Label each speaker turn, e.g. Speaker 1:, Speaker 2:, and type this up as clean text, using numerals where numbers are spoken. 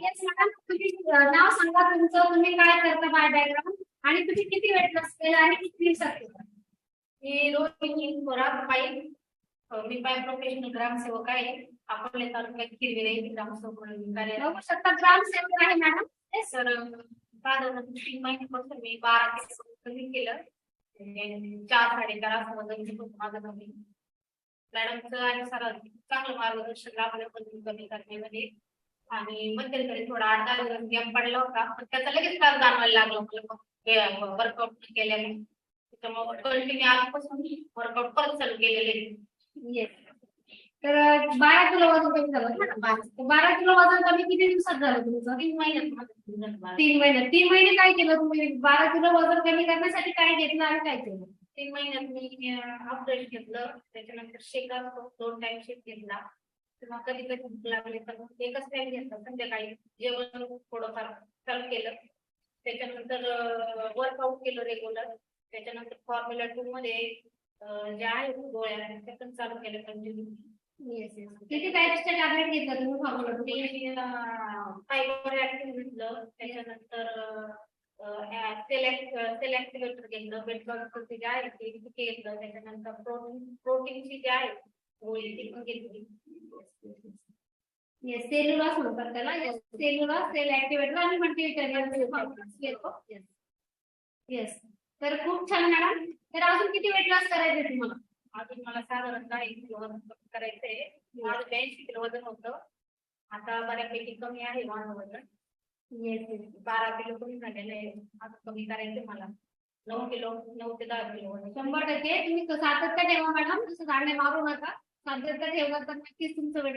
Speaker 1: Yes madam, तुम्ही नाव सांगा तुमचं, तुम्ही काय करता, बाय बॅकग्राऊंड, आणि तुम्ही किती वेट लॉस केलं आणि किती दिवसात केलं?
Speaker 2: मी रोहिणी थोरात पाई. मी बाय प्रोफेशनल ग्रामसेवक आहे. अकोले तालुक्यात किरविरे येथे ग्रामसेवक म्हणून कार्यरत
Speaker 1: बघू शकता ग्रामसेवक आहे मॅडम.
Speaker 2: आहे. सर साधारण 3 महिन्यापासून मी 12 केस कमी केलं. 4-4.5 असं वजन होतं माझं कमी. मॅडमचं आणि सरांचं चांगलं मार्गदर्शन लाभलं वजन कमी करण्यामध्ये. आणि मध्यंतरी थोडा 8-10 दिवस गॅप पडला होता, पण त्याचा लगेच त्रास जाणवायला लागला मला वर्कआउट केल्याने. त्याच्यामुळे कंटिन्यू आजपासून वर्कआउट परत चालू केलेले.
Speaker 1: येस. तर 12 किलो वजन कमी झालं ना? 12 किलो वजन कमी किती दिवसात झालं तुमचं?
Speaker 2: 3 महिन्यात.
Speaker 1: 3 महिन्यात. 3 महिने काय केलं तुम्ही? 12 किलो वजन कमी करण्यासाठी काय घेतलं आणि काय केलं?
Speaker 2: 3 महिन्यात मी अपडेट घेतलं. त्याच्यानंतर शेक असतो 2 टाइम शेक घेतला. किंवा कधी कधी भूक लागली तर मग एकच टाइम घेतला. संध्याकाळी जेवण थोडंफार चालू केलं. त्याच्यानंतर वर्कआउट केलं रेग्युलर. त्याच्यानंतर फॉर्म्युला 2 मध्ये जे आहे गोळ्या त्या पण चालू केल्या कंटिन्यू.
Speaker 1: Yes yes. किती टाइप्सचे टॅबलेट घेतलं तुम्ही फॉर्म्युला 2 मध्ये?
Speaker 2: मी फायबर ऍक्टिव्ह घेतलं. त्याच्यानंतर सेल ऍक्टिव्हेटर घेतलं. वेट लॉसचं जे आहे ते घेतलं. त्याच्यानंतर प्रोटीनची जी आहे गोळी ती पण घेतली.
Speaker 1: येस, सेल्युलॉस म्हणतात त्याला. येस, सेल्युलॉस, सेल ऍक्टिव्हेटर आणि मल्टीव्हिटॅमिन घेतो. Yes yes. तर खूप छान मॅडम. तर अजून किती वेट लॉस करायचं तुम्हाला?
Speaker 2: अजून मला साधारणतः 1 किलो वजन कमी करायचंय. माझं 82 किलो वजन होतं. आता बऱ्यापैकी कमी आहे माझं वजन.
Speaker 1: Yes yes.
Speaker 2: 12 किलो कमी झालेलं आहे. आता कमी करायचंय मला. 9 ते 10 किलो वजन.
Speaker 1: 100% तुम्ही सातत्य ठेवा मॅडम. जसं गाणे मारू नका. सातत्य ठेवलं तर नक्कीच तुमचं वेट